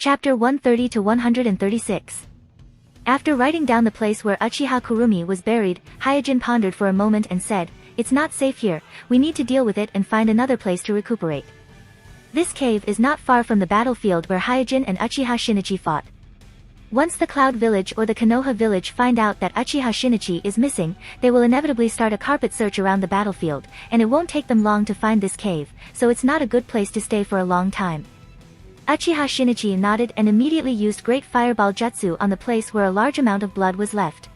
Chapter 130 to 136. After writing down the place where Uchiha Kurumi was buried, Hyuga pondered for a moment and said, "It's not safe here, we need to deal with it and find another place to recuperate." This cave is not far from the battlefield where Hyuga and Uchiha Shinichi fought. Once the Cloud Village or the Konoha Village find out that Uchiha Shinichi is missing, they will inevitably start a carpet search around the battlefield, and it won't take them long to find this cave, so it's not a good place to stay for a long time. Uchiha Shinichi nodded and immediately used Great Fireball Jutsu on the place where a large amount of blood was left.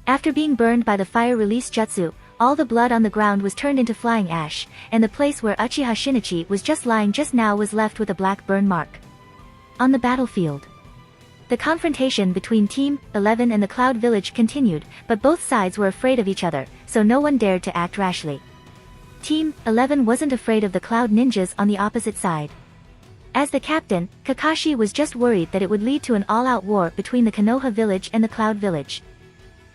After being burned by the fire release jutsu, all the blood on the ground was turned into flying ash, and the place where Uchiha Shinichi was just lying just now was left with a black burn mark. On the battlefield, the confrontation between Team 11 and the Cloud Village continued, but both sides were afraid of each other, so no one dared to act rashly. Team 11 wasn't afraid of the Cloud Ninjas on the opposite side. As the captain, Kakashi was just worried that it would lead to an all-out war between the Konoha Village and the Cloud Village.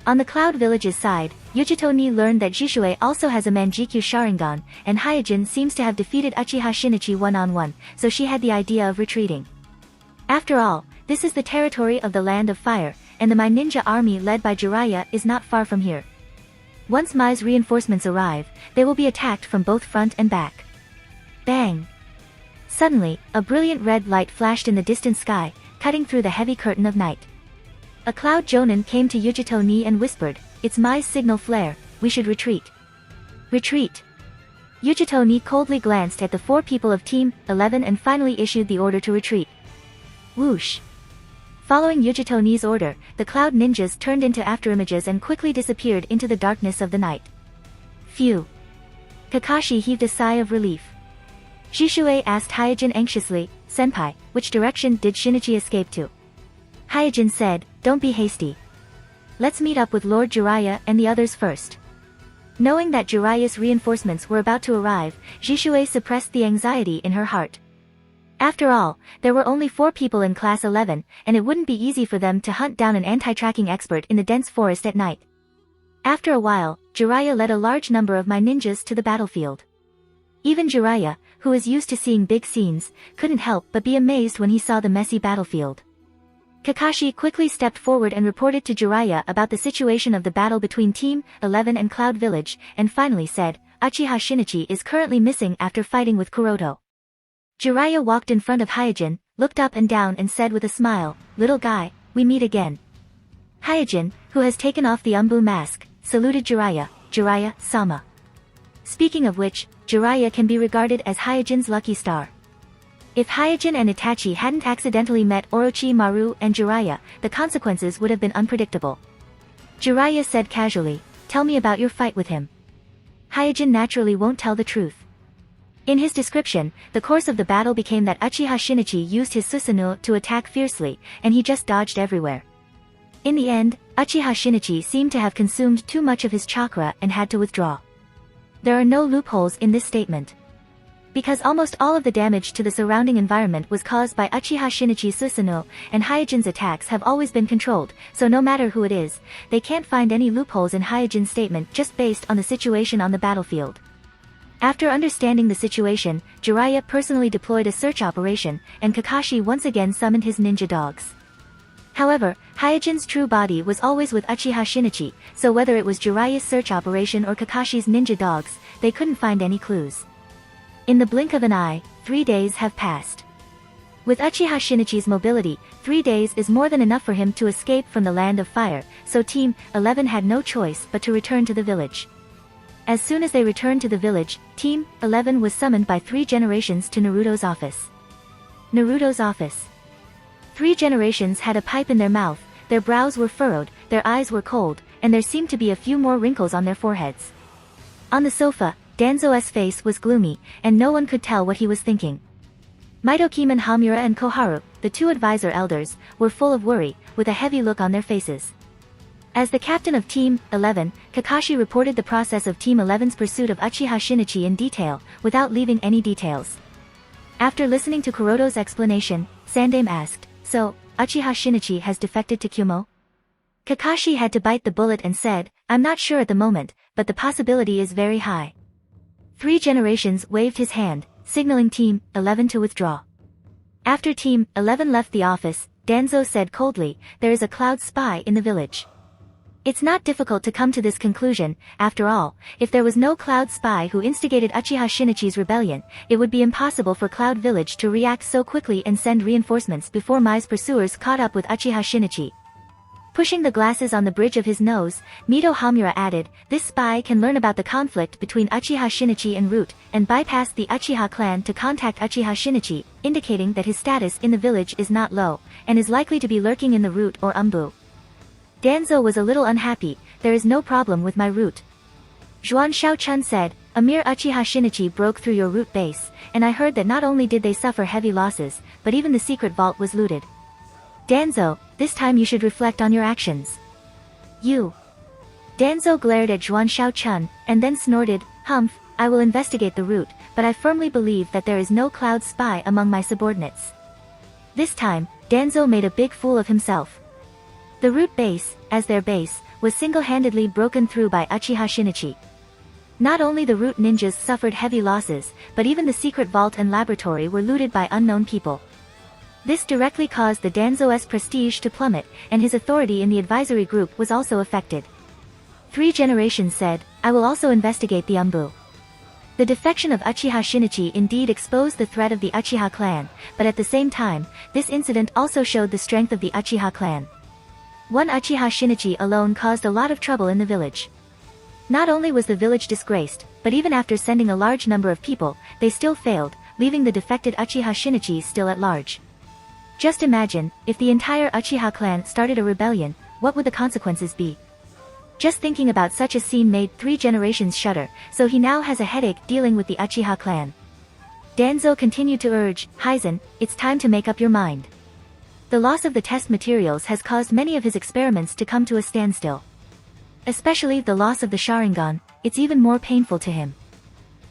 On the Cloud Village's side, Yujito-ni learned that Jishue also has a Manjikyu Sharingan, and Hyuga seems to have defeated Uchiha Shinichi one-on-one, so she had the idea of retreating. After all, this is the territory of the Land of Fire, and the Mai Ninja army led by Jiraiya is not far from here. Once Mai's reinforcements arrive, they will be attacked from both front and back. Bang! Suddenly, a brilliant red light flashed in the distant sky, cutting through the heavy curtain of night. A Cloud Jonin came to Yujito-ni and whispered, "It's Mai's signal flare, we should retreat." Retreat! Yujito-ni coldly glanced at the four people of Team 11 and finally issued the order to retreat. Whoosh! Following Yujito-ni's order, the Cloud Ninjas turned into afterimages and quickly disappeared into the darkness of the night. Phew! Kakashi heaved a sigh of relief. Jishue asked Hyuga anxiously, "Senpai, which direction did Shinichi escape to?" Hyuga said, "Don't be hasty. Let's meet up with Lord Jiraiya and the others first." Knowing that Jiraiya's reinforcements were about to arrive, Jishue suppressed the anxiety in her heart. After all, there were only 4 people in Class 11, and it wouldn't be easy for them to hunt down an anti-tracking expert in the dense forest at night. After a while, Jiraiya led a large number of Mai ninjas to the battlefield. Even Jiraiya, who is used to seeing big scenes, couldn't help but be amazed when he saw the messy battlefield. Kakashi quickly stepped forward and reported to Jiraiya about the situation of the battle between Team 11 and Cloud Village, and finally said, "Uchiha Shinichi is currently missing after fighting with Kuroto." Jiraiya walked in front of Hyuga, looked up and down and said with a smile, "Little guy, we meet again." Hyuga, who has taken off the Umbu mask, saluted Jiraiya, "Jiraiya-sama." Speaking of which, Jiraiya can be regarded as Hyuga's lucky star. If Hyuga and Itachi hadn't accidentally met Orochimaru and Jiraiya, the consequences would have been unpredictable. Jiraiya said casually, "Tell me about your fight with him." Hyuga naturally won't tell the truth. In his description, the course of the battle became that Uchiha Shinichi used his Susanoo to attack fiercely, and he just dodged everywhere. In the end, Uchiha Shinichi seemed to have consumed too much of his chakra and had to withdraw. There are no loopholes in this statement. Because almost all of the damage to the surrounding environment was caused by Uchiha Shinichi's Susanoo, and Hyuga's attacks have always been controlled, so no matter who it is, they can't find any loopholes in Hyuga's statement just based on the situation on the battlefield. After understanding the situation, Jiraiya personally deployed a search operation, and Kakashi once again summoned his ninja dogs. However, Hyuga's true body was always with Uchiha Shinichi, so whether it was Jiraiya's search operation or Kakashi's ninja dogs, they couldn't find any clues. In the blink of an eye, 3 days have passed. With Uchiha Shinichi's mobility, 3 days is more than enough for him to escape from the Land of Fire, so Team 11 had no choice but to return to the village. As soon as they returned to the village, Team 11 was summoned by 3 generations to Naruto's office. Naruto's office. 3 generations had a pipe in their mouth, their brows were furrowed, their eyes were cold, and there seemed to be a few more wrinkles on their foreheads. On the sofa, Danzo's face was gloomy, and no one could tell what he was thinking. Mitokiman Hamura and Koharu, the 2 advisor elders, were full of worry, with a heavy look on their faces. As the captain of Team 11, Kakashi reported the process of Team 11's pursuit of Uchiha Shinichi in detail, without leaving any details. After listening to Kuroto's explanation, Sandame asked, "So, Uchiha Shinichi has defected to Kumo?" Kakashi had to bite the bullet and said, "I'm not sure at the moment, but the possibility is very high." 3 generations waved his hand, signaling Team 11 to withdraw. After Team 11 left the office, Danzo said coldly, "There is a cloud spy in the village." It's not difficult to come to this conclusion. After all, if there was no Cloud spy who instigated Uchiha Shinichi's rebellion, it would be impossible for Cloud Village to react so quickly and send reinforcements before Mai's pursuers caught up with Uchiha Shinichi. Pushing the glasses on the bridge of his nose, Mito Hamura added, "This spy can learn about the conflict between Uchiha Shinichi and Root, and bypass the Uchiha clan to contact Uchiha Shinichi, indicating that his status in the village is not low, and is likely to be lurking in the Root or Umbu." Danzo was a little unhappy. "There is no problem with my Root." Zhuan Xiaochun said, "A mere Uchiha Shinichi broke through your Root base, and I heard that not only did they suffer heavy losses, but even the secret vault was looted. Danzo, this time you should reflect on your actions." "You." Danzo glared at Zhuan Xiaochun, and then snorted, "Humph, I will investigate the Root, but I firmly believe that there is no Cloud spy among my subordinates." This time, Danzo made a big fool of himself. The Root base, as their base, was single-handedly broken through by Uchiha Shinichi. Not only the Root ninjas suffered heavy losses, but even the secret vault and laboratory were looted by unknown people. This directly caused the Danzo's prestige to plummet, and his authority in the advisory group was also affected. 3 generations said, "I will also investigate the Umbu." The defection of Uchiha Shinichi indeed exposed the threat of the Uchiha clan, but at the same time, this incident also showed the strength of the Uchiha clan. One Uchiha Shinichi alone caused a lot of trouble in the village. Not only was the village disgraced, but even after sending a large number of people, they still failed, leaving the defected Uchiha Shinichi still at large. Just imagine, if the entire Uchiha clan started a rebellion, what would the consequences be? Just thinking about such a scene made 3 generations shudder, so he now has a headache dealing with the Uchiha clan. Danzo continued to urge, "Hizen, it's time to make up your mind." The loss of the test materials has caused many of his experiments to come to a standstill. Especially the loss of the Sharingan, it's even more painful to him.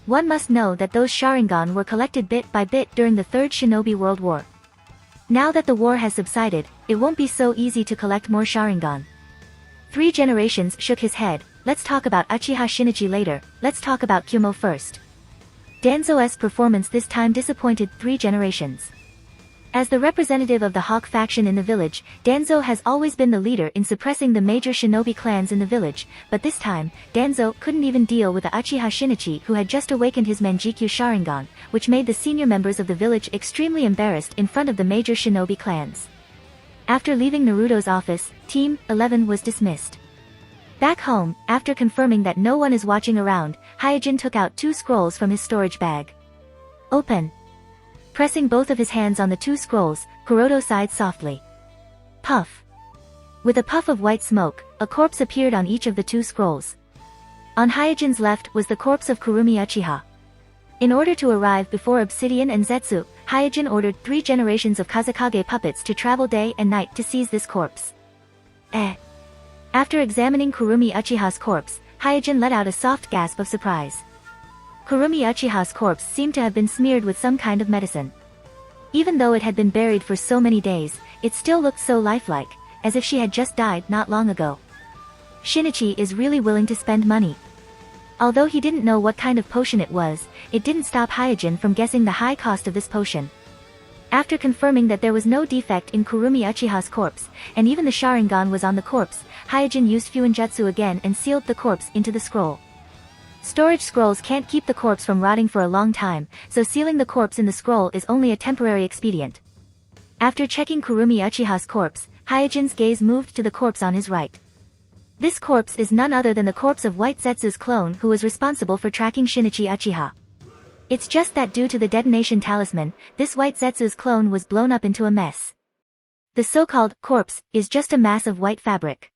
One must know that those Sharingan were collected bit by bit during the Third Shinobi World War. Now that the war has subsided, it won't be so easy to collect more Sharingan. 3 generations shook his head. "Let's talk about Uchiha Shinichi later, let's talk about Kyumo first." Danzo's performance this time disappointed 3 generations. As the representative of the Hawk faction in the village, Danzo has always been the leader in suppressing the major shinobi clans in the village, but this time, Danzo couldn't even deal with the Uchiha Shinichi who had just awakened his Manjikyu Sharingan, which made the senior members of the village extremely embarrassed in front of the major shinobi clans. After leaving Naruto's office, Team 11 was dismissed. Back home, after confirming that no one is watching around, Hyuga took out 2 scrolls from his storage bag. "Open." Pressing both of his hands on the 2 scrolls, Kuroto sighed softly. Puff. With a puff of white smoke, a corpse appeared on each of the 2 scrolls. On Hyuga's left was the corpse of Kurumi Uchiha. In order to arrive before Obsidian and Zetsu, Hyuga ordered 3 generations of Kazekage puppets to travel day and night to seize this corpse. After examining Kurumi Uchiha's corpse, Hyuga let out a soft gasp of surprise. Kurumi Uchiha's corpse seemed to have been smeared with some kind of medicine. Even though it had been buried for so many days, it still looked so lifelike, as if she had just died not long ago. Shinichi is really willing to spend money. Although he didn't know what kind of potion it was, it didn't stop Hyuga from guessing the high cost of this potion. After confirming that there was no defect in Kurumi Uchiha's corpse, and even the Sharingan was on the corpse, Hyuga used Fuinjutsu again and sealed the corpse into the scroll. Storage scrolls can't keep the corpse from rotting for a long time, so sealing the corpse in the scroll is only a temporary expedient. After checking Kurumi Uchiha's corpse, Hyuga's gaze moved to the corpse on his right. This corpse is none other than the corpse of White Zetsu's clone who was responsible for tracking Shinichi Uchiha. It's just that due to the detonation talisman, this White Zetsu's clone was blown up into a mess. The so-called corpse is just a mass of white fabric.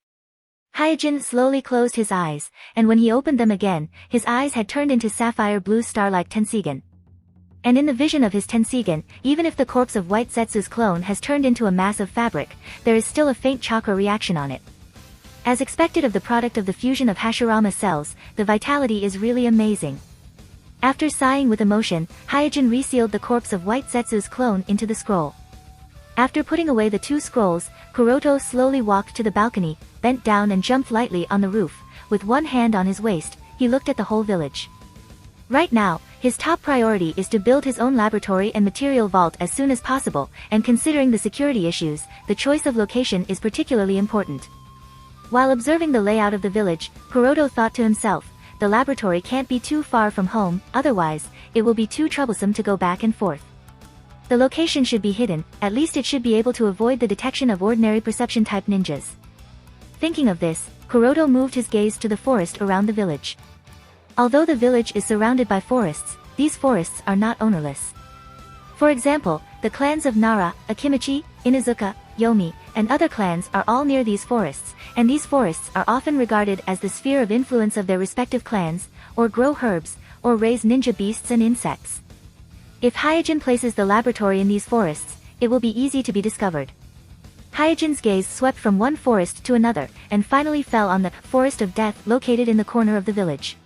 Hyuga slowly closed his eyes, and when he opened them again, his eyes had turned into sapphire blue star-like Tenseigan. And in the vision of his Tenseigan, even if the corpse of White Zetsu's clone has turned into a mass of fabric, there is still a faint chakra reaction on it. As expected of the product of the fusion of Hashirama cells, the vitality is really amazing. After sighing with emotion, Hyuga resealed the corpse of White Zetsu's clone into the scroll. After putting away the 2 scrolls, Kuroto slowly walked to the balcony, bent down and jumped lightly on the roof. With one hand on his waist, he looked at the whole village. Right now, His top priority is to build his own laboratory and material vault as soon as possible, and considering the security issues, the choice of location is particularly important. While observing the layout of the village, Kuroto thought to himself, the laboratory can't be too far from home, otherwise, it will be too troublesome to go back and forth. The location should be hidden, at least it should be able to avoid the detection of ordinary perception-type ninjas. Thinking of this, Kuroto moved his gaze to the forest around the village. Although the village is surrounded by forests, these forests are not ownerless. For example, the clans of Nara, Akimichi, Inuzuka, Yomi, and other clans are all near these forests, and these forests are often regarded as the sphere of influence of their respective clans, or grow herbs, or raise ninja beasts and insects. If Hyuga places the laboratory in these forests, it will be easy to be discovered. Hyuga's gaze swept from one forest to another, and finally fell on the Forest of Death located in the corner of the village.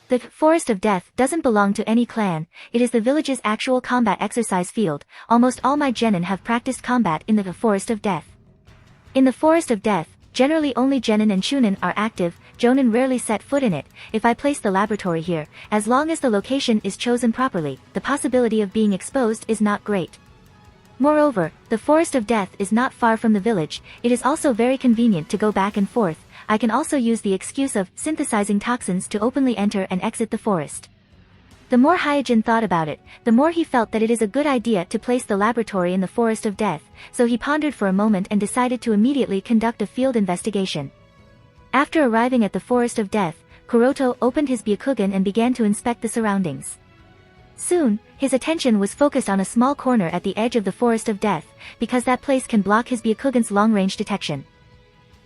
The Forest of Death doesn't belong to any clan, it is the village's actual combat exercise field. Almost all my genin have practiced combat in the Forest of Death. In the Forest of Death, generally only genin and chunin are active, jonin rarely set foot in it. If I place the laboratory here, as long as the location is chosen properly, the possibility of being exposed is not great. Moreover, the Forest of Death is not far from the village, it is also very convenient to go back and forth. I can also use the excuse of synthesizing toxins to openly enter and exit the forest. The more Hyuga thought about it, the more he felt that it is a good idea to place the laboratory in the Forest of Death, so he pondered for a moment and decided to immediately conduct a field investigation. After arriving at the Forest of Death, Kuroto opened his Byakugan and began to inspect the surroundings. Soon, his attention was focused on a small corner at the edge of the Forest of Death, because that place can block his Byakugan's long-range detection.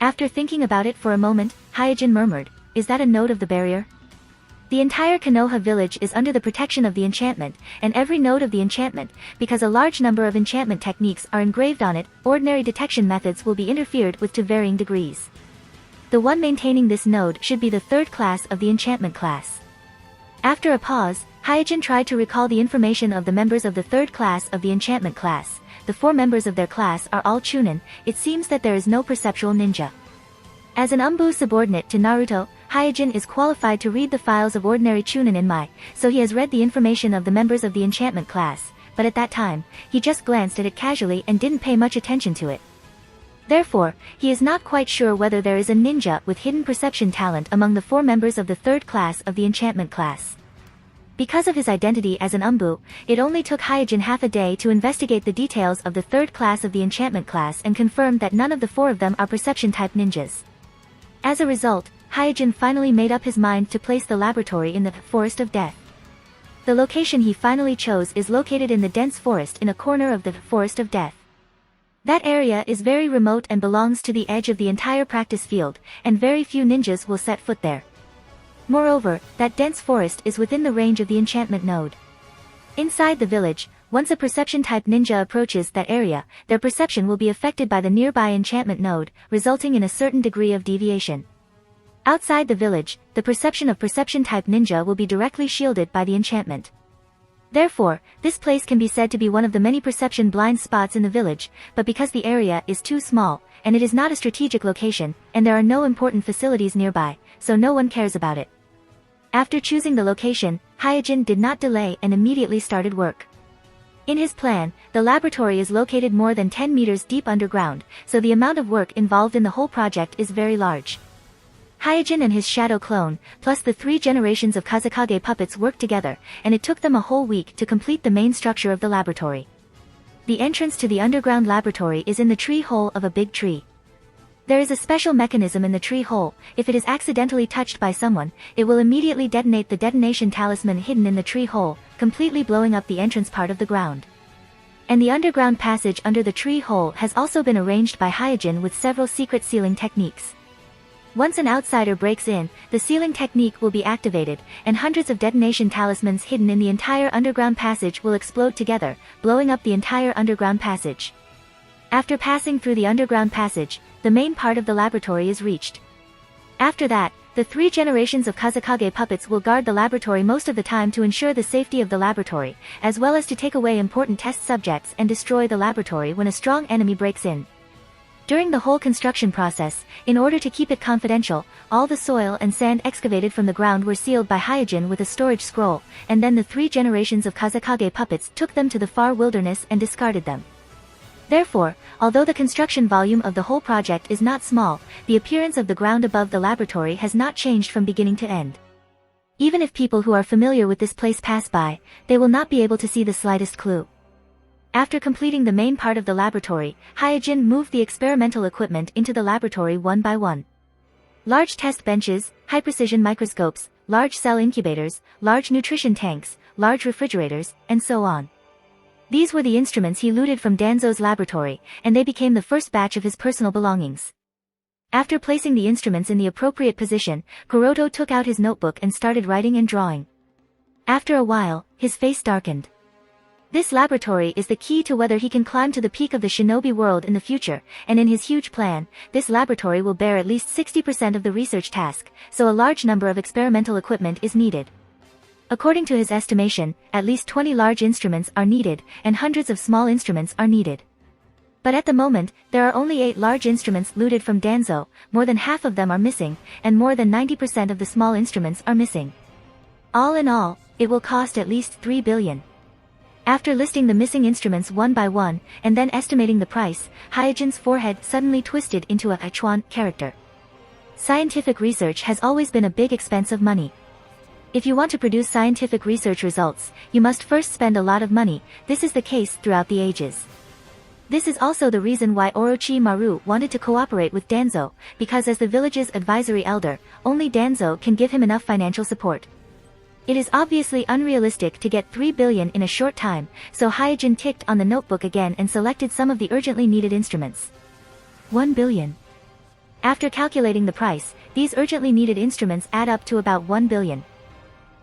After thinking about it for a moment, Hyuga murmured, "Is that a node of the barrier?" The entire Konoha village is under the protection of the enchantment, and every node of the enchantment, because a large number of enchantment techniques are engraved on it, ordinary detection methods will be interfered with to varying degrees. The one maintaining this node should be the third class of the enchantment class. After a pause, Hyuga tried to recall the information of the members of the third class of the enchantment class. The 4 members of their class are all chunin. It seems that there is no perceptual ninja. As an Umbu subordinate to Naruto, Hyuga is qualified to read the files of ordinary chunin in Mai, so he has read the information of the members of the enchantment class, but at that time, he just glanced at it casually and didn't pay much attention to it. Therefore, he is not quite sure whether there is a ninja with hidden perception talent among the 4 members of the third class of the enchantment class. Because of his identity as an Umbu, it only took Hyuga half a day to investigate the details of the third class of the enchantment class and confirmed that none of the 4 of them are perception-type ninjas. As a result, Hyuga finally made up his mind to place the laboratory in the Forest of Death. The location he finally chose is located in the dense forest in a corner of the Forest of Death. That area is very remote and belongs to the edge of the entire practice field, and very few ninjas will set foot there. Moreover, that dense forest is within the range of the enchantment node. Inside the village, once a perception-type ninja approaches that area, their perception will be affected by the nearby enchantment node, resulting in a certain degree of deviation. Outside the village, the perception of perception-type ninja will be directly shielded by the enchantment. Therefore, this place can be said to be one of the many perception blind spots in the village, but because the area is too small, and it is not a strategic location, and there are no important facilities nearby, so no one cares about it. After choosing the location, Hyuga did not delay and immediately started work. In his plan, the laboratory is located more than 10 meters deep underground, so the amount of work involved in the whole project is very large. Hyuga and his shadow clone, plus the 3 generations of Kazekage puppets worked together, and it took them a whole week to complete the main structure of the laboratory. The entrance to the underground laboratory is in the tree hole of a big tree. There is a special mechanism in the tree hole. If it is accidentally touched by someone, it will immediately detonate the detonation talisman hidden in the tree hole, completely blowing up the entrance part of the ground. And the underground passage under the tree hole has also been arranged by Hyuga with several secret sealing techniques. Once an outsider breaks in, the sealing technique will be activated, and hundreds of detonation talismans hidden in the entire underground passage will explode together, blowing up the entire underground passage. After passing through the underground passage, the main part of the laboratory is reached. After that, the 3 generations of Kazekage puppets will guard the laboratory most of the time to ensure the safety of the laboratory, as well as to take away important test subjects and destroy the laboratory when a strong enemy breaks in. During the whole construction process, in order to keep it confidential, all the soil and sand excavated from the ground were sealed by Hyuga with a storage scroll, and then the 3 generations of Kazekage puppets took them to the far wilderness and discarded them. Therefore, although the construction volume of the whole project is not small, the appearance of the ground above the laboratory has not changed from beginning to end. Even if people who are familiar with this place pass by, they will not be able to see the slightest clue. After completing the main part of the laboratory, Hyuga moved the experimental equipment into the laboratory one by one. Large test benches, high-precision microscopes, large cell incubators, large nutrition tanks, large refrigerators, and so on. These were the instruments he looted from Danzo's laboratory, and they became the first batch of his personal belongings. After placing the instruments in the appropriate position, Kuroto took out his notebook and started writing and drawing. After a while, his face darkened. This laboratory is the key to whether he can climb to the peak of the shinobi world in the future, and in his huge plan, this laboratory will bear at least 60% of the research task, so a large number of experimental equipment is needed. According to his estimation, at least 20 large instruments are needed, and hundreds of small instruments are needed. But at the moment, there are only 8 large instruments looted from Danzo, more than half of them are missing, and more than 90% of the small instruments are missing. All in all, it will cost at least 3 billion. After listing the missing instruments one by one, and then estimating the price, Hyuga's forehead suddenly twisted into a Chuan character. Scientific research has always been a big expense of money. If you want to produce scientific research results, you must first spend a lot of money. This is the case throughout the ages. This is also the reason why Orochimaru wanted to cooperate with Danzo, because as the village's advisory elder, only Danzo can give him enough financial support. It is obviously unrealistic to get 3 billion in a short time, so Hyuga ticked on the notebook again and selected some of the urgently needed instruments. 1 billion. After calculating the price, these urgently needed instruments add up to about 1 billion.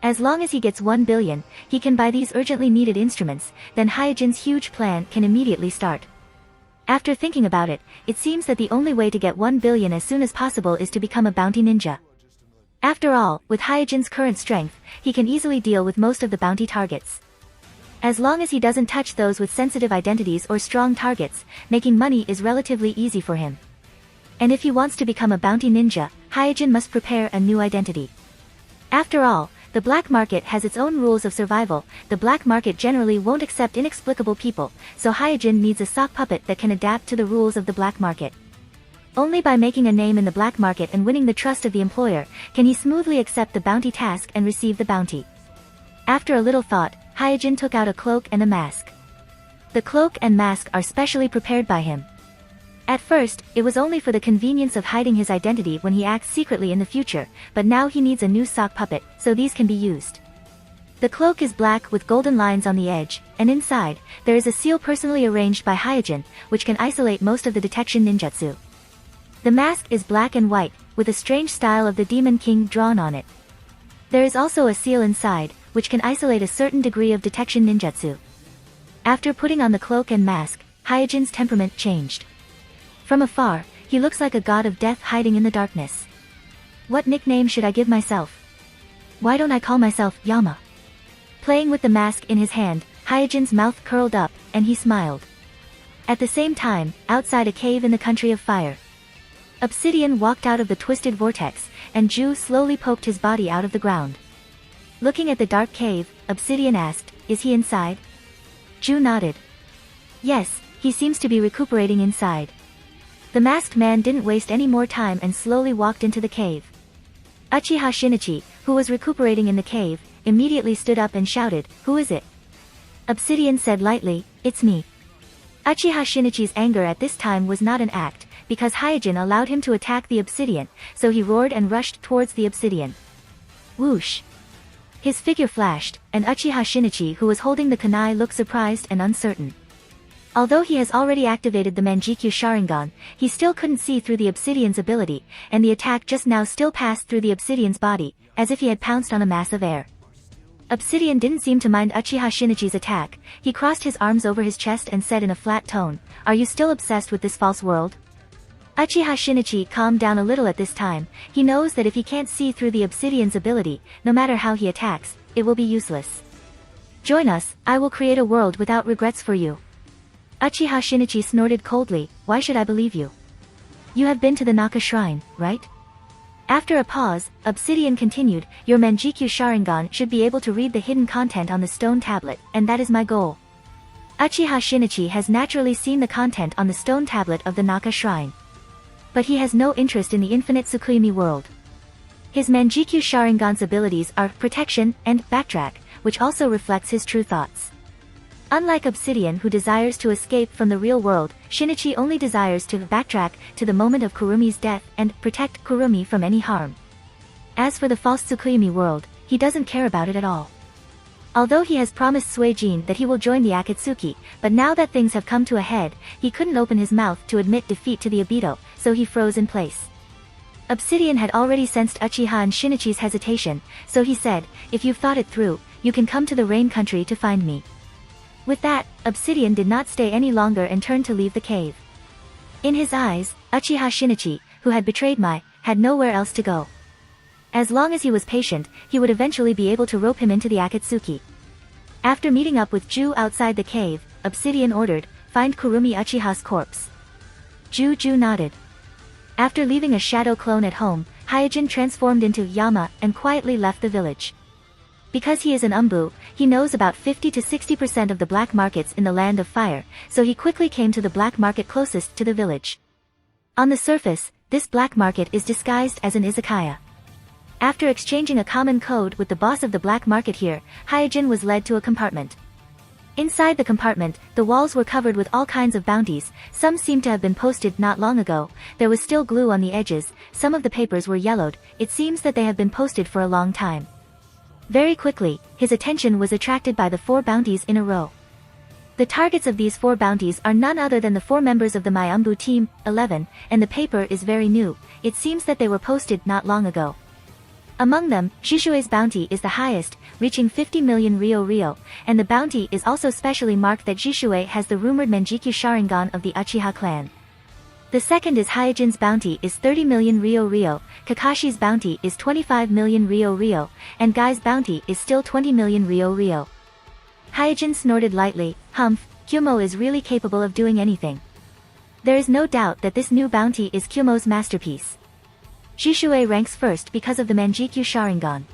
As long as he gets 1 billion, he can buy these urgently needed instruments, then Hyuga's huge plan can immediately start. After thinking about it, it seems that the only way to get 1 billion as soon as possible is to become a bounty ninja. After all, with Hyuga's current strength, he can easily deal with most of the bounty targets. As long as he doesn't touch those with sensitive identities or strong targets, making money is relatively easy for him. And if he wants to become a bounty ninja, Hyuga must prepare a new identity. After all, the black market has its own rules of survival. The black market generally won't accept inexplicable people, so Hyuga needs a sock puppet that can adapt to the rules of the black market. Only by making a name in the black market and winning the trust of the employer, can he smoothly accept the bounty task and receive the bounty. After a little thought, Hyuga took out a cloak and a mask. The cloak and mask are specially prepared by him. At first, it was only for the convenience of hiding his identity when he acts secretly in the future, but now he needs a new sock puppet, so these can be used. The cloak is black with golden lines on the edge, and inside, there is a seal personally arranged by Hyuga, which can isolate most of the detection ninjutsu. The mask is black and white, with a strange style of the Demon King drawn on it. There is also a seal inside, which can isolate a certain degree of detection ninjutsu. After putting on the cloak and mask, Hyuga's temperament changed. From afar, he looks like a god of death hiding in the darkness. What nickname should I give myself? Why don't I call myself Yama? Playing with the mask in his hand, Hyuga's mouth curled up, and he smiled. At the same time, outside a cave in the country of fire, Obsidian walked out of the twisted vortex, and Ju slowly poked his body out of the ground. Looking at the dark cave, Obsidian asked, "Is he inside?" Ju nodded. Yes, he seems to be recuperating inside. The masked man didn't waste any more time and slowly walked into the cave. Uchiha Shinichi, who was recuperating in the cave, immediately stood up and shouted, "Who is it?" Obsidian said lightly, "It's me." Uchiha Shinichi's anger at this time was not an act, because Hyuga allowed him to attack the obsidian, so he roared and rushed towards the obsidian. Whoosh! His figure flashed, and Uchiha Shinichi, who was holding the kunai, looked surprised and uncertain. Although he has already activated the Manjikyu Sharingan, he still couldn't see through the obsidian's ability, and the attack just now still passed through the obsidian's body, as if he had pounced on a mass of air. Obsidian didn't seem to mind Uchiha Shinichi's attack. He crossed his arms over his chest and said in a flat tone, "Are you still obsessed with this false world?" Uchiha Shinichi calmed down a little at this time. He knows that if he can't see through the obsidian's ability, no matter how he attacks, it will be useless. "Join us, I will create a world without regrets for you." Uchiha Shinichi snorted coldly, "Why should I believe you? You have been to the Naka Shrine, right? After a pause, Obsidian continued, your Manjikyu Sharingan should be able to read the hidden content on the stone tablet, and that is my goal. Uchiha Shinichi has naturally seen the content on the stone tablet of the Naka Shrine. But he has no interest in the infinite Tsukuyomi world. His Manjikyu Sharingan's abilities are protection and backtrack, which also reflects his true thoughts. Unlike Obsidian who desires to escape from the real world, Shinichi only desires to backtrack to the moment of Kurumi's death and protect Kurumi from any harm. As for the false Tsukuyomi world, he doesn't care about it at all. Although he has promised Suijin that he will join the Akatsuki, but now that things have come to a head, he couldn't open his mouth to admit defeat to the Obito, so he froze in place. Obsidian had already sensed Uchiha and Shinichi's hesitation, so he said, if you've thought it through, you can come to the Rain Country to find me. With that, Obsidian did not stay any longer and turned to leave the cave. In his eyes, Uchiha Shinichi, who had betrayed Mai, had nowhere else to go. As long as he was patient, he would eventually be able to rope him into the Akatsuki. After meeting up with Ju outside the cave, Obsidian ordered, find Kurumi Uchiha's corpse. Ju nodded. After leaving a shadow clone at home, Hyuga transformed into Yama and quietly left the village. Because he is an Umbu, he knows about 50 to 60% of the black markets in the Land of Fire, so he quickly came to the black market closest to the village. On the surface, this black market is disguised as an izakaya. After exchanging a common code with the boss of the black market here, Hyuga was led to a compartment. Inside the compartment, the walls were covered with all kinds of bounties, some seemed to have been posted not long ago, there was still glue on the edges, some of the papers were yellowed, it seems that they have been posted for a long time. Very quickly, his attention was attracted by the 4 bounties in a row. The targets of these 4 bounties are none other than the 4 members of the My Umbu Team, 11, and the paper is very new, it seems that they were posted not long ago. Among them, Jishue's bounty is the highest, reaching 50 million Ryo, and the bounty is also specially marked that Jishue has the rumored Manjikyu Sharingan of the Uchiha clan. The second is Hyuga's bounty is 30 million Ryo, Kakashi's bounty is 25 million Ryo, and Guy's bounty is still 20 million Ryo. Hyuga snorted lightly, humph, Kyumo is really capable of doing anything. There is no doubt that this new bounty is Kyumo's masterpiece. Jishue ranks first because of the Manjikyu Sharingan.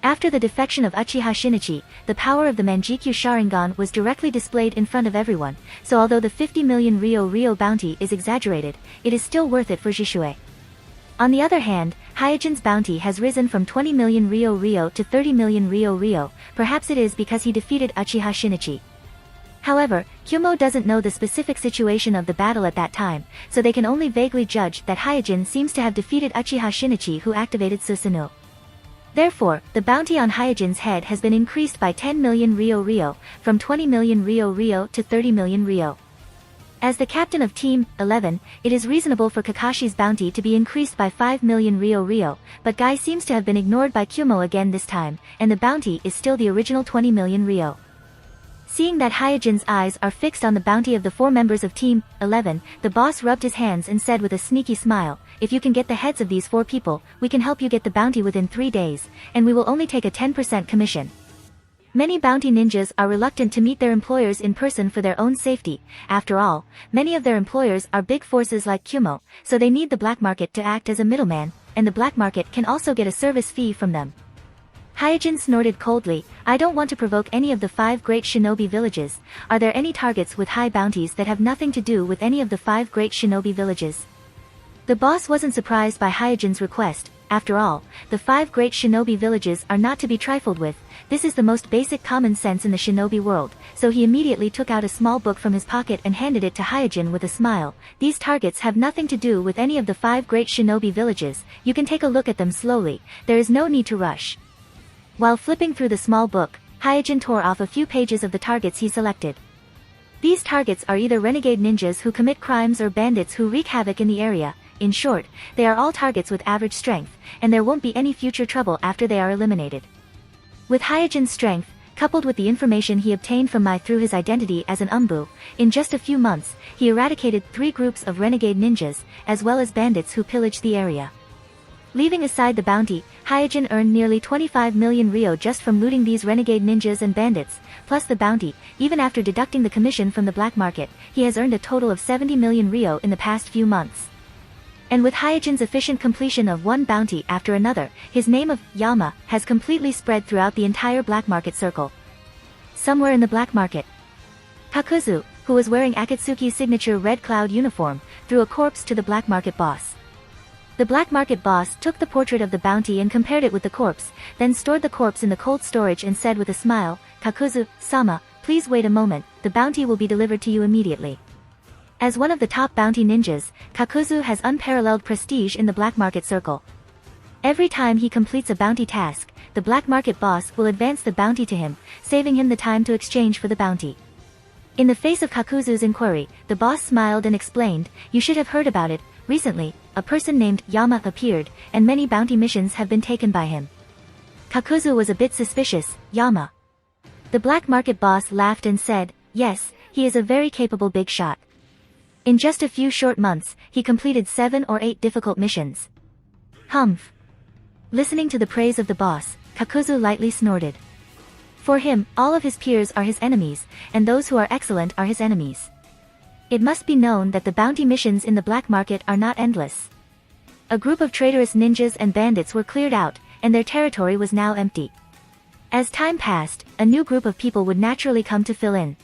After the defection of Uchiha Shinichi, the power of the Manjikyu Sharingan was directly displayed in front of everyone, so although the 50 million Ryo bounty is exaggerated, it is still worth it for Jishue. On the other hand, Hyuga's bounty has risen from 20 million Ryo to 30 million Ryo, perhaps it is because he defeated Uchiha Shinichi. However, Kyumo doesn't know the specific situation of the battle at that time, so they can only vaguely judge that Hyuga seems to have defeated Uchiha Shinichi who activated Susanoo. Therefore, the bounty on Hyuga's head has been increased by 10 million Ryo, from 20 million Ryo to 30 million Ryo. As the captain of Team 11, it is reasonable for Kakashi's bounty to be increased by 5 million Ryo, but Guy seems to have been ignored by Kyumo again this time, and the bounty is still the original 20 million Ryo. Seeing that Hyuga's eyes are fixed on the bounty of the 4 members of Team 11, the boss rubbed his hands and said with a sneaky smile, if you can get the heads of these 4 people, we can help you get the bounty within 3 days, and we will only take a 10% commission. Many bounty ninjas are reluctant to meet their employers in person for their own safety. After all, many of their employers are big forces like Kyumo, so they need the black market to act as a middleman, and the black market can also get a service fee from them. Hyuga snorted coldly, I don't want to provoke any of the 5 great shinobi villages. Are there any targets with high bounties that have nothing to do with any of the 5 great shinobi villages? The boss wasn't surprised by Hyuga's request. After all, the 5 great shinobi villages are not to be trifled with. This is the most basic common sense in the shinobi world, so he immediately took out a small book from his pocket and handed it to Hyuga with a smile. These targets have nothing to do with any of the 5 great shinobi villages, you can take a look at them slowly, there is no need to rush. While flipping through the small book, Hyuga tore off a few pages of the targets he selected. These targets are either renegade ninjas who commit crimes or bandits who wreak havoc in the area. In short, they are all targets with average strength, and there won't be any future trouble after they are eliminated. With Hyuga's strength, coupled with the information he obtained from Mai through his identity as an Umbu, in just a few months, he eradicated 3 groups of renegade ninjas, as well as bandits who pillaged the area. Leaving aside the bounty, Hyuga earned nearly 25 million Ryo just from looting these renegade ninjas and bandits, plus the bounty. Even after deducting the commission from the black market, he has earned a total of 70 million Ryo in the past few months. And with Hyuga's efficient completion of one bounty after another, his name of Yama has completely spread throughout the entire black market circle. Somewhere in the black market, Kakuzu, who was wearing Akatsuki's signature red cloud uniform, threw a corpse to the black market boss. The black market boss took the portrait of the bounty and compared it with the corpse, then stored the corpse in the cold storage and said with a smile, "Kakuzu-sama, please wait a moment, the bounty will be delivered to you immediately." As one of the top bounty ninjas, Kakuzu has unparalleled prestige in the black market circle. Every time he completes a bounty task, the black market boss will advance the bounty to him, saving him the time to exchange for the bounty. In the face of Kakuzu's inquiry, the boss smiled and explained, "You should have heard about it. Recently, a person named Yama appeared, and many bounty missions have been taken by him." Kakuzu was a bit suspicious. "Yama?" The black market boss laughed and said, "Yes, he is a very capable big shot. In just a few short months, he completed 7 or 8 difficult missions." Humph. Listening to the praise of the boss, Kakuzu lightly snorted. For him, all of his peers are his enemies, and those who are excellent are his enemies. It must be known that the bounty missions in the black market are not endless. A group of traitorous ninjas and bandits were cleared out, and their territory was now empty. As time passed, a new group of people would naturally come to fill in.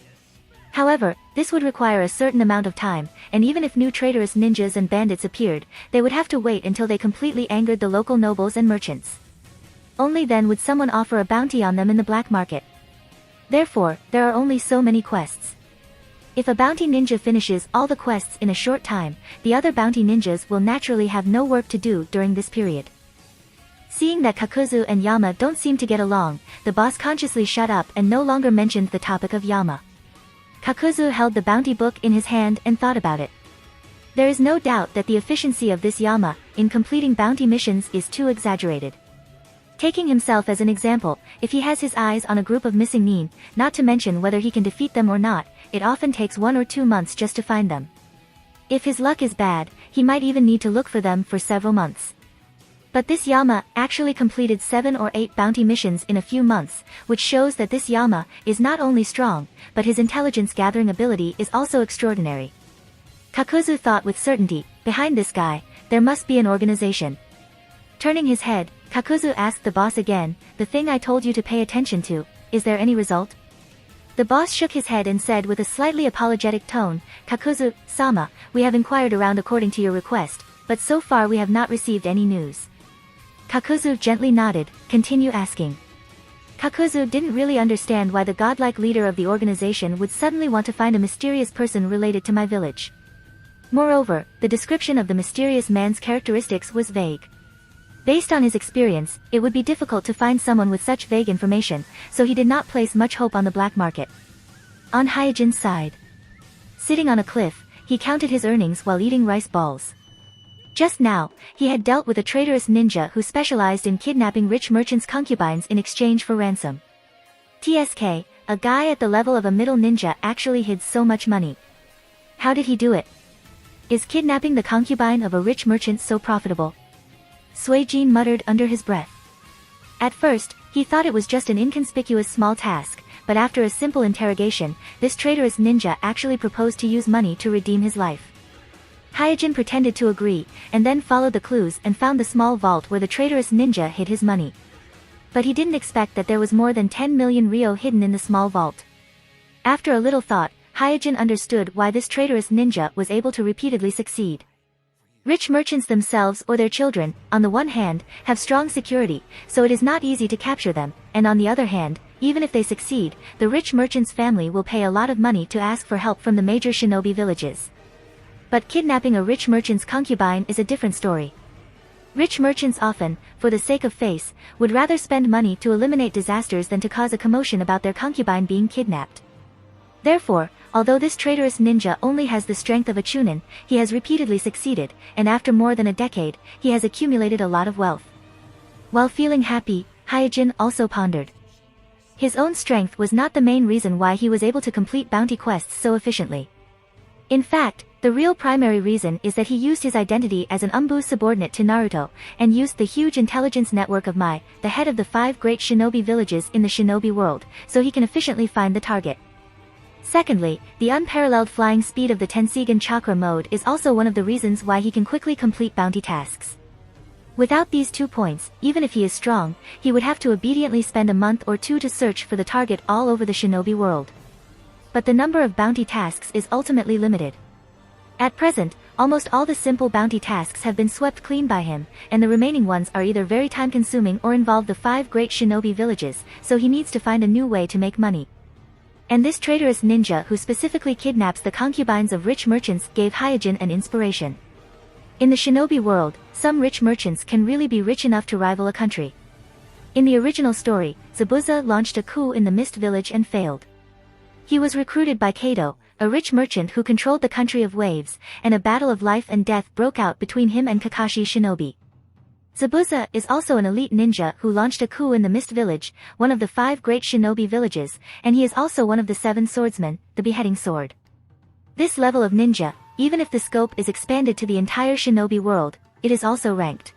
However, this would require a certain amount of time, and even if new traitorous ninjas and bandits appeared, they would have to wait until they completely angered the local nobles and merchants. Only then would someone offer a bounty on them in the black market. Therefore, there are only so many quests. If a bounty ninja finishes all the quests in a short time, the other bounty ninjas will naturally have no work to do during this period. Seeing that Kakuzu and Yama don't seem to get along, the boss consciously shut up and no longer mentioned the topic of Yama. Kakuzu held the bounty book in his hand and thought about it. There is no doubt that the efficiency of this Yama in completing bounty missions is too exaggerated. Taking himself as an example, if he has his eyes on a group of missing nin, not to mention whether he can defeat them or not, it often takes 1 or 2 months just to find them. If his luck is bad, he might even need to look for them for several months. But this Yama actually completed 7 or 8 bounty missions in a few months, which shows that this Yama is not only strong, but his intelligence gathering ability is also extraordinary. Kakuzu thought with certainty, behind this guy, there must be an organization. Turning his head, Kakuzu asked the boss again, "The thing I told you to pay attention to, is there any result?" The boss shook his head and said with a slightly apologetic tone, "Kakuzu-sama, we have inquired around according to your request, but so far we have not received any news." Kakuzu gently nodded, "Continue asking." Kakuzu didn't really understand why the godlike leader of the organization would suddenly want to find a mysterious person related to my village. Moreover, the description of the mysterious man's characteristics was vague. Based on his experience, it would be difficult to find someone with such vague information, so he did not place much hope on the black market. On Hyuga's side, sitting on a cliff, he counted his earnings while eating rice balls. Just now, he had dealt with a traitorous ninja who specialized in kidnapping rich merchants' concubines in exchange for ransom. TSK, a guy at the level of a middle ninja actually hid so much money. How did he do it? Is kidnapping the concubine of a rich merchant so profitable? Suijin muttered under his breath. At first, he thought it was just an inconspicuous small task, but after a simple interrogation, this traitorous ninja actually proposed to use money to redeem his life. Hyuga pretended to agree, and then followed the clues and found the small vault where the traitorous ninja hid his money. But he didn't expect that there was more than 10 million ryo hidden in the small vault. After a little thought, Hyuga understood why this traitorous ninja was able to repeatedly succeed. Rich merchants themselves or their children, on the one hand, have strong security, so it is not easy to capture them, and on the other hand, even if they succeed, the rich merchant's family will pay a lot of money to ask for help from the major shinobi villages. But kidnapping a rich merchant's concubine is a different story. Rich merchants often, for the sake of face, would rather spend money to eliminate disasters than to cause a commotion about their concubine being kidnapped. Therefore, although this traitorous ninja only has the strength of a chunin, he has repeatedly succeeded, and after more than a decade, he has accumulated a lot of wealth. While feeling happy, Hyuga also pondered. His own strength was not the main reason why he was able to complete bounty quests so efficiently. In fact, the real primary reason is that he used his identity as an Umbu subordinate to Naruto, and used the huge intelligence network of Mai, the head of the 5 great shinobi villages in the shinobi world, so he can efficiently find the target. Secondly, the unparalleled flying speed of the Tenseigan chakra mode is also one of the reasons why he can quickly complete bounty tasks. Without these 2 points, even if he is strong, he would have to obediently spend a month or 2 to search for the target all over the shinobi world. But the number of bounty tasks is ultimately limited. At present, almost all the simple bounty tasks have been swept clean by him, and the remaining ones are either very time-consuming or involve the 5 great shinobi villages, so he needs to find a new way to make money. And this traitorous ninja who specifically kidnaps the concubines of rich merchants gave Hyuga an inspiration. In the shinobi world, some rich merchants can really be rich enough to rival a country. In the original story, Zabuza launched a coup in the Mist Village and failed. He was recruited by Kato, a rich merchant who controlled the country of waves, and a battle of life and death broke out between him and Kakashi Shinobi. Zabuza is also an elite ninja who launched a coup in the Mist Village, one of the 5 great shinobi villages, and he is also one of the 7 swordsmen, the beheading sword. This level of ninja, even if the scope is expanded to the entire shinobi world, it is also ranked.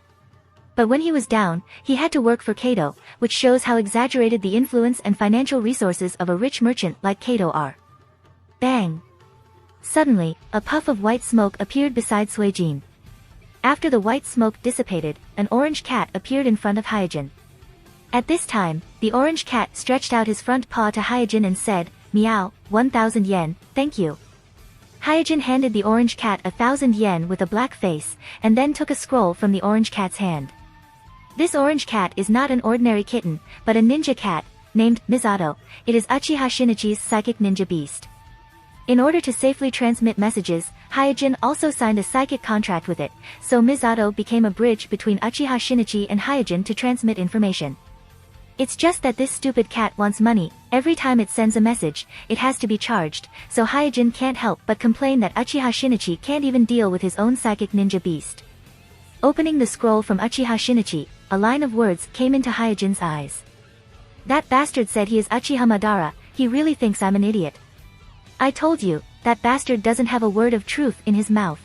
But when he was down, he had to work for Kato, which shows how exaggerated the influence and financial resources of a rich merchant like Kato are. Bang! Suddenly, a puff of white smoke appeared beside Suijin. After the white smoke dissipated, an orange cat appeared in front of Hyuga. At this time, the orange cat stretched out his front paw to Hyuga and said, "Meow, 1,000 yen, thank you." Hyuga handed the orange cat 1,000 yen with a black face, and then took a scroll from the orange cat's hand. This orange cat is not an ordinary kitten, but a ninja cat, named Misato. It is Uchiha Shinichi's psychic ninja beast. In order to safely transmit messages, Hyuga also signed a psychic contract with it, so Misato became a bridge between Uchiha Shinichi and Hyuga to transmit information. It's just that this stupid cat wants money. Every time it sends a message, it has to be charged, so Hyuga can't help but complain that Uchiha Shinichi can't even deal with his own psychic ninja beast. Opening the scroll from Uchiha Shinichi, a line of words came into Hyuga's eyes. "That bastard said he is Uchiha Madara, he really thinks I'm an idiot. I told you, that bastard doesn't have a word of truth in his mouth.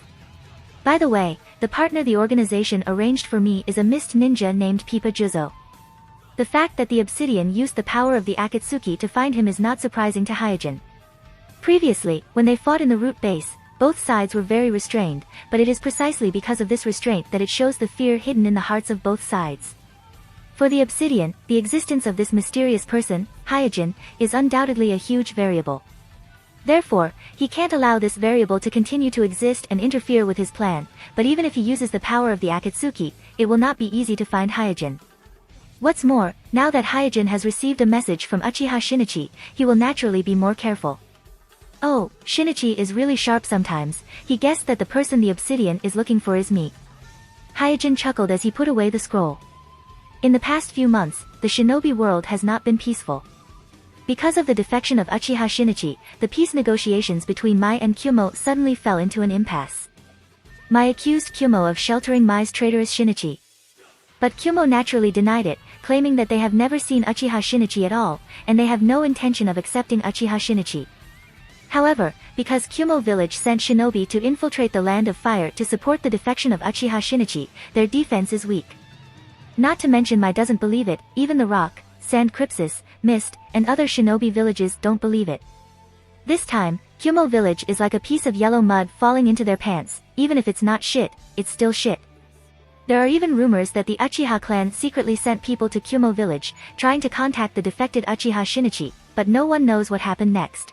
By the way, the partner the organization arranged for me is a mist ninja named Pipa Juzo." The fact that the Obsidian used the power of the Akatsuki to find him is not surprising to Hyuga. Previously, when they fought in the root base, both sides were very restrained, but it is precisely because of this restraint that it shows the fear hidden in the hearts of both sides. For the Obsidian, the existence of this mysterious person, Hyuga, is undoubtedly a huge variable. Therefore, he can't allow this variable to continue to exist and interfere with his plan, but even if he uses the power of the Akatsuki, it will not be easy to find Hyuga. What's more, now that Hyuga has received a message from Uchiha Shinichi, he will naturally be more careful. Oh, Shinichi is really sharp sometimes. He guessed that the person the Obsidian is looking for is me. Hyuga chuckled as he put away the scroll. In the past few months, the shinobi world has not been peaceful. Because of the defection of Uchiha Shinichi, the peace negotiations between Mai and Kyumo suddenly fell into an impasse. Mai accused Kyumo of sheltering Mai's traitorous Shinichi. But Kyumo naturally denied it, claiming that they have never seen Uchiha Shinichi at all, and they have no intention of accepting Uchiha Shinichi. However, because Kyumo village sent shinobi to infiltrate the Land of Fire to support the defection of Uchiha Shinichi, their defense is weak. Not to mention Mai doesn't believe it, even the Rock, Sand Crypsis, Mist, and other shinobi villages don't believe it. This time, Kyumo village is like a piece of yellow mud falling into their pants. Even if it's not shit, it's still shit. There are even rumors that the Uchiha clan secretly sent people to Kyumo village, trying to contact the defected Uchiha Shinichi, but no one knows what happened next.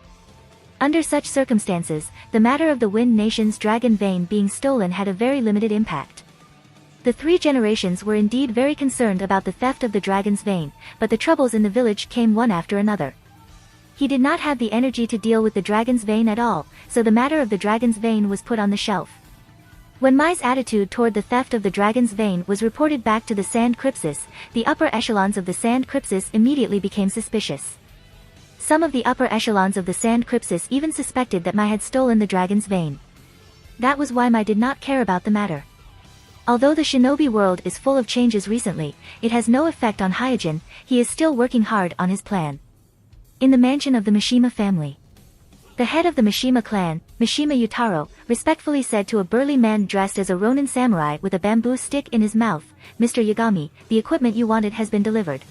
Under such circumstances, the matter of the Wind Nation's dragon vein being stolen had a very limited impact. The 3 generations were indeed very concerned about the theft of the dragon's vein, but the troubles in the village came one after another. He did not have the energy to deal with the dragon's vein at all, so the matter of the dragon's vein was put on the shelf. When Mai's attitude toward the theft of the dragon's vein was reported back to the Sand Crypsis, the upper echelons of the Sand Crypsis immediately became suspicious. Some of the upper echelons of the Sand Crypsis even suspected that Mai had stolen the dragon's vein. That was why Mai did not care about the matter. Although the shinobi world is full of changes recently, it has no effect on Hyuga. He is still working hard on his plan. In the mansion of the Mishima family, the head of the Mishima clan, Mishima Yutaro, respectfully said to a burly man dressed as a Ronin samurai with a bamboo stick in his mouth, "Mr. Yagami, the equipment you wanted has been delivered."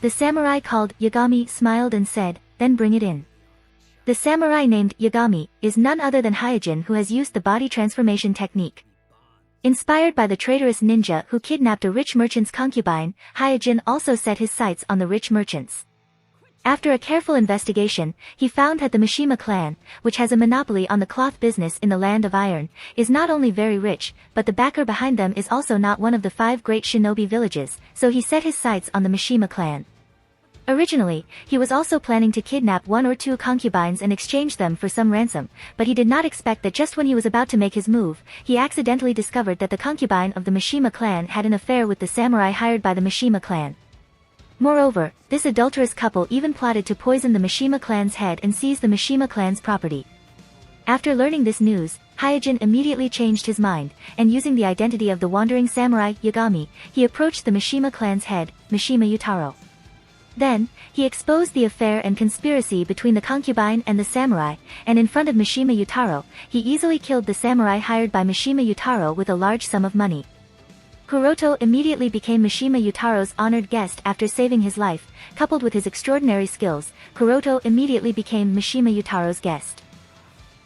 The samurai called Yagami smiled and said, "Then bring it in." The samurai named Yagami is none other than Hyuga, who has used the body transformation technique. Inspired by the traitorous ninja who kidnapped a rich merchant's concubine, Hyuga also set his sights on the rich merchants. After a careful investigation, he found that the Mishima clan, which has a monopoly on the cloth business in the Land of Iron, is not only very rich, but the backer behind them is also not one of the 5 great shinobi villages, so he set his sights on the Mishima clan. Originally, he was also planning to kidnap 1 or 2 concubines and exchange them for some ransom, but he did not expect that just when he was about to make his move, he accidentally discovered that the concubine of the Mishima clan had an affair with the samurai hired by the Mishima clan. Moreover, this adulterous couple even plotted to poison the Mishima clan's head and seize the Mishima clan's property. After learning this news, Hyuga immediately changed his mind, and using the identity of the wandering samurai, Yagami, he approached the Mishima clan's head, Mishima Yutaro. Then, he exposed the affair and conspiracy between the concubine and the samurai, and in front of Mishima Yutaro, he easily killed the samurai hired by Mishima Yutaro with a large sum of money. Kuroto immediately became Mishima Yutaro's honored guest after saving his life. Coupled with his extraordinary skills, Kuroto immediately became Mishima Yutaro's guest.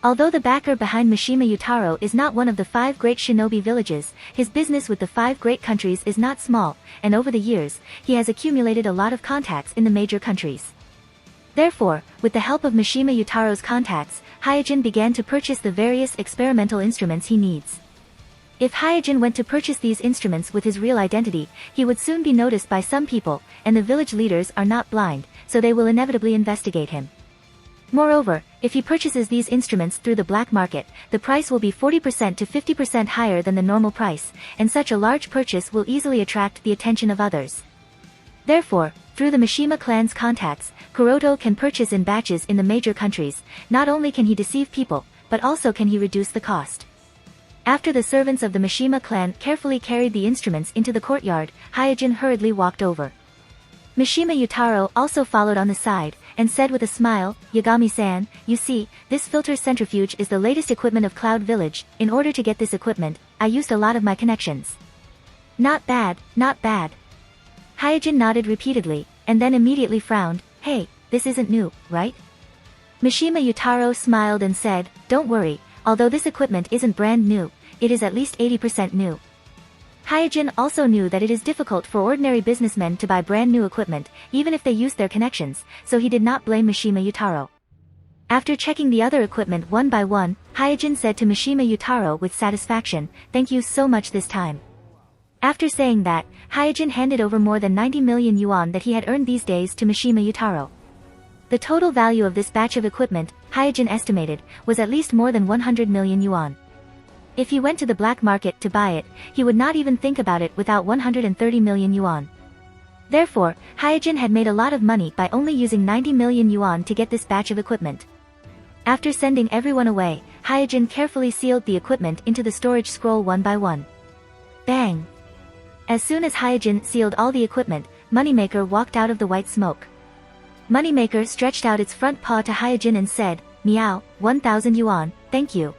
Although the backer behind Mishima Yutaro is not one of the 5 great shinobi villages, his business with the 5 great countries is not small, and over the years, he has accumulated a lot of contacts in the major countries. Therefore, with the help of Mishima Yutaro's contacts, Hyuga began to purchase the various experimental instruments he needs. If Hyuga went to purchase these instruments with his real identity, he would soon be noticed by some people, and the village leaders are not blind, so they will inevitably investigate him. Moreover, if he purchases these instruments through the black market, the price will be 40% to 50% higher than the normal price, and such a large purchase will easily attract the attention of others. Therefore, through the Mishima clan's contacts, Kuroto can purchase in batches in the major countries. Not only can he deceive people, but also can he reduce the cost. After the servants of the Mishima clan carefully carried the instruments into the courtyard, Hyuga hurriedly walked over. Mishima Yutaro also followed on the side, and said with a smile, "Yagami-san, you see, this filter centrifuge is the latest equipment of Cloud Village. In order to get this equipment, I used a lot of my connections." "Not bad, not bad." Hyuga nodded repeatedly, and then immediately frowned. "Hey, this isn't new, right?" Mishima Yutaro smiled and said, "Don't worry, although this equipment isn't brand new, it is at least 80% new." Hyuga also knew that it is difficult for ordinary businessmen to buy brand new equipment, even if they use their connections, so he did not blame Mishima Yutaro. After checking the other equipment one by one, Hyuga said to Mishima Yutaro with satisfaction, "Thank you so much this time." After saying that, Hyuga handed over more than 90 million yuan that he had earned these days to Mishima Yutaro. The total value of this batch of equipment, Hyuga estimated, was at least more than 100 million yuan. If he went to the black market to buy it, he would not even think about it without 130 million yuan. Therefore, Hyuga had made a lot of money by only using 90 million yuan to get this batch of equipment. After sending everyone away, Hyuga carefully sealed the equipment into the storage scroll one by one. Bang! As soon as Hyuga sealed all the equipment, Moneymaker walked out of the white smoke. Moneymaker stretched out its front paw to Hyuga and said, "Meow, 1,000 yuan, thank you."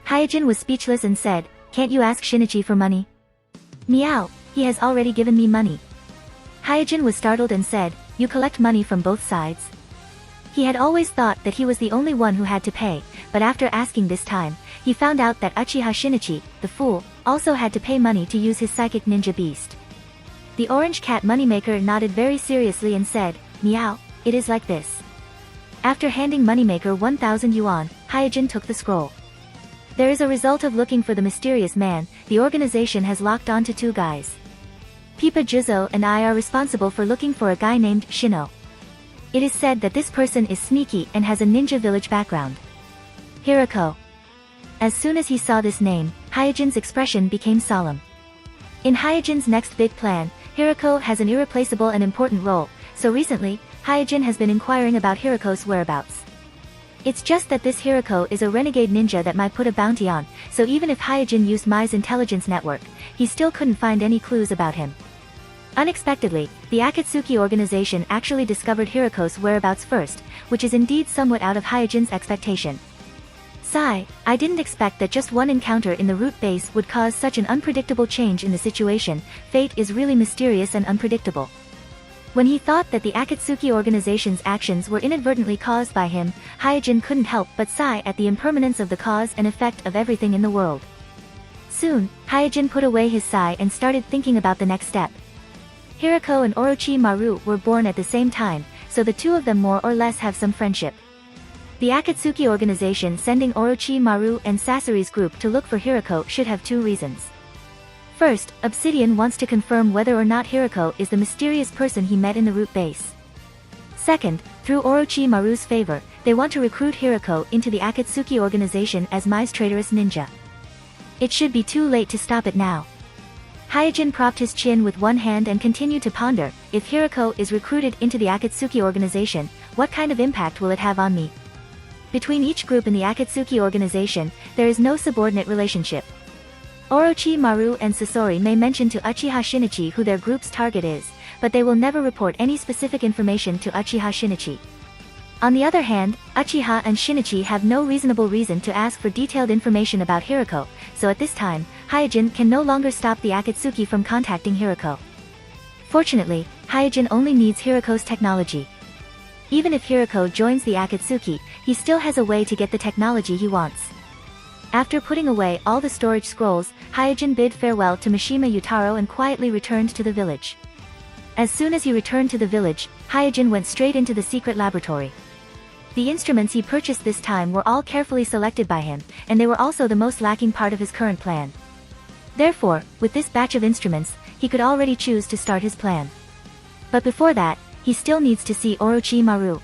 Hyuga was speechless and said, "Can't you ask Shinichi for money?" "Meow, he has already given me money." Hyuga was startled and said, "You collect money from both sides?" He had always thought that he was the only one who had to pay, but after asking this time, he found out that Uchiha Shinichi, the fool, also had to pay money to use his psychic ninja beast. The orange cat Moneymaker nodded very seriously and said, "Meow, it is like this." After handing Moneymaker 1,000 yuan, Hyuga took the scroll. There is a result of looking for the mysterious man. The organization has locked on to 2 guys. Pipa Juzo and I are responsible for looking for a guy named Shino. It is said that this person is sneaky and has a ninja village background. Hirako. As soon as he saw this name, Hyuga's expression became solemn. In Hyuga's next big plan, Hirako has an irreplaceable and important role, so recently, Hyuga has been inquiring about Hirako's whereabouts. It's just that this Hirako is a renegade ninja that Mai put a bounty on, so even if Hyuga used Mai's intelligence network, he still couldn't find any clues about him. Unexpectedly, the Akatsuki organization actually discovered Hirako's whereabouts first, which is indeed somewhat out of Hyuga's expectation. Sigh, I didn't expect that just one encounter in the root base would cause such an unpredictable change in the situation. Fate is really mysterious and unpredictable. When he thought that the Akatsuki organization's actions were inadvertently caused by him, Hyuga couldn't help but sigh at the impermanence of the cause and effect of everything in the world. Soon, Hyuga put away his sigh and started thinking about the next step. Hirako and Orochimaru were born at the same time, so the two of them more or less have some friendship. The Akatsuki organization sending Orochimaru and Sasori's group to look for Hirako should have two reasons. First, Obsidian wants to confirm whether or not Hirako is the mysterious person he met in the root base. Second, through Orochimaru's favor, they want to recruit Hirako into the Akatsuki organization as Mai's traitorous ninja. It should be too late to stop it now. Hyuga propped his chin with one hand and continued to ponder, if Hirako is recruited into the Akatsuki organization, what kind of impact will it have on me? Between each group in the Akatsuki organization, there is no subordinate relationship. Orochimaru and Sasori may mention to Uchiha Shinichi who their group's target is, but they will never report any specific information to Uchiha Shinichi. On the other hand, Uchiha and Shinichi have no reasonable reason to ask for detailed information about Hirako, so at this time, Hyuga can no longer stop the Akatsuki from contacting Hirako. Fortunately, Hyuga only needs Hirako's technology. Even if Hirako joins the Akatsuki, he still has a way to get the technology he wants. After putting away all the storage scrolls, Hyuga bid farewell to Mishima Yutaro and quietly returned to the village. As soon as he returned to the village, Hyuga went straight into the secret laboratory. The instruments he purchased this time were all carefully selected by him, and they were also the most lacking part of his current plan. Therefore, with this batch of instruments, he could already choose to start his plan. But before that, he still needs to see Orochimaru.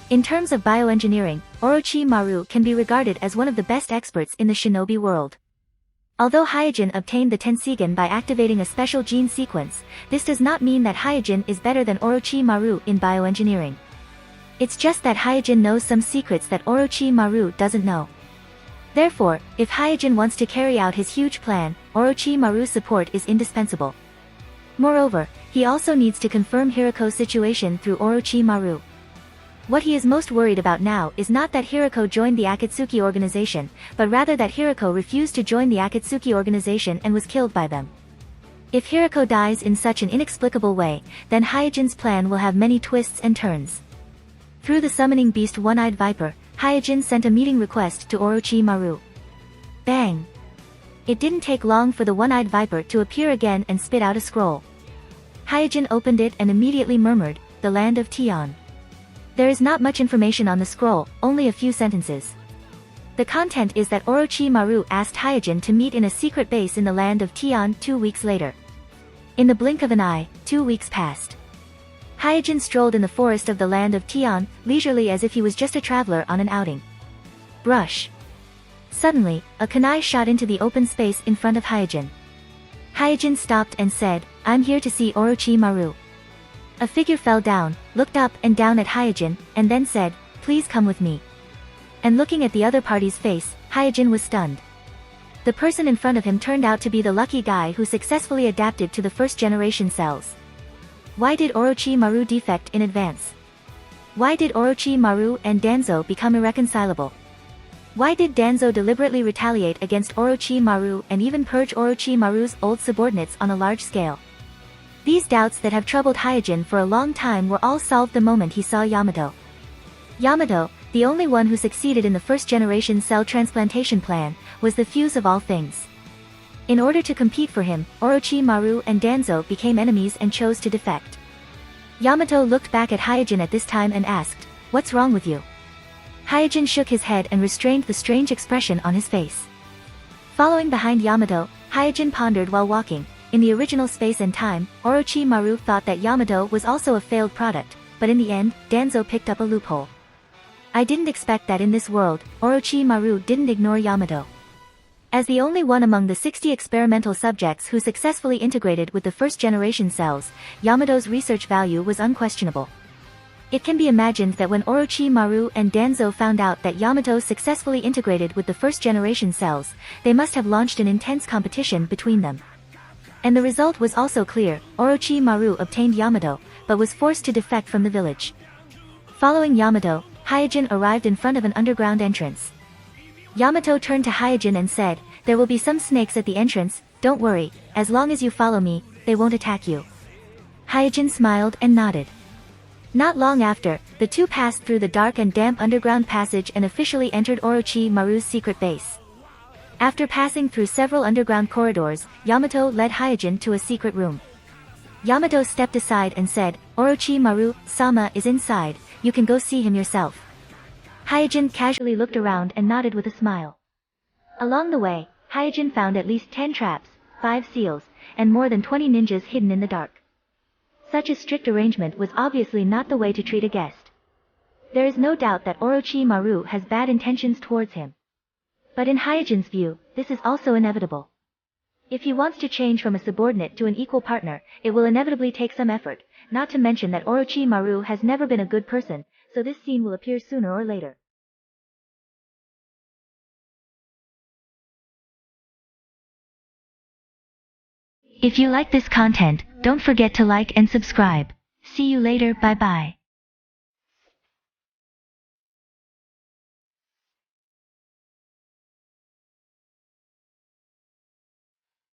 In terms of bioengineering, Orochimaru can be regarded as one of the best experts in the shinobi world. Although Hyuga obtained the Tenseigan by activating a special gene sequence, this does not mean that Hyuga is better than Orochimaru in bioengineering. It's just that Hyuga knows some secrets that Orochimaru doesn't know. Therefore, if Hyuga wants to carry out his huge plan, Orochimaru's support is indispensable. Moreover, he also needs to confirm Hirako's situation through Orochimaru. What he is most worried about now is not that Hirako joined the Akatsuki organization, but rather that Hirako refused to join the Akatsuki organization and was killed by them. If Hirako dies in such an inexplicable way, then Hyuga's plan will have many twists and turns. Through the summoning beast One-Eyed Viper, Hyuga sent a meeting request to Orochimaru. Bang! It didn't take long for the One-Eyed Viper to appear again and spit out a scroll. Hyuga opened it and immediately murmured, "The land of Tian." There is not much information on the scroll, only a few sentences. The content is that Orochimaru asked Hyuga to meet in a secret base in the land of Tian 2 weeks later. In the blink of an eye, 2 weeks passed. Hyuga strolled in the forest of the land of Tian, leisurely as if he was just a traveler on an outing. Brush. Suddenly, a kunai shot into the open space in front of Hyuga. Hyuga stopped and said, "I'm here to see Orochimaru." A figure fell down, looked up and down at Hyuga, and then said, "Please come with me." And looking at the other party's face, Hyuga was stunned. The person in front of him turned out to be the lucky guy who successfully adapted to the first-generation cells. Why did Orochimaru defect in advance? Why did Orochimaru and Danzo become irreconcilable? Why did Danzo deliberately retaliate against Orochimaru and even purge Orochimaru's old subordinates on a large scale? These doubts that have troubled Hyuga for a long time were all solved the moment he saw Yamato. Yamato, the only one who succeeded in the first-generation cell transplantation plan, was the fuse of all things. In order to compete for him, Orochimaru and Danzo became enemies and chose to defect. Yamato looked back at Hyuga at this time and asked, "What's wrong with you?" Hyuga shook his head and restrained the strange expression on his face. Following behind Yamato, Hyuga pondered while walking. In the original space and time, Orochimaru thought that Yamato was also a failed product, but in the end, Danzo picked up a loophole. I didn't expect that in this world, Orochimaru didn't ignore Yamato. As the only one among the 60 experimental subjects who successfully integrated with the first-generation cells, Yamato's research value was unquestionable. It can be imagined that when Orochimaru and Danzo found out that Yamato successfully integrated with the first-generation cells, they must have launched an intense competition between them. And the result was also clear, Orochimaru obtained Yamato, but was forced to defect from the village. Following Yamato, Hyuga arrived in front of an underground entrance. Yamato turned to Hyuga and said, "There will be some snakes at the entrance, don't worry, as long as you follow me, they won't attack you." Hyuga smiled and nodded. Not long after, the two passed through the dark and damp underground passage and officially entered Orochimaru's secret base. After passing through several underground corridors, Yamato led Hyuga to a secret room. Yamato stepped aside and said, Orochimaru-sama is inside, you can go see him yourself. Hyuga casually looked around and nodded with a smile. Along the way, Hyuga found at least 10 traps, 5 seals, and more than 20 ninjas hidden in the dark. Such a strict arrangement was obviously not the way to treat a guest. There is no doubt that Orochimaru has bad intentions towards him. But in Hyuga's view, this is also inevitable. If he wants to change from a subordinate to an equal partner, it will inevitably take some effort, not to mention that Orochimaru has never been a good person, so this scene will appear sooner or later. If you like this content, don't forget to like and subscribe. See you later, bye bye.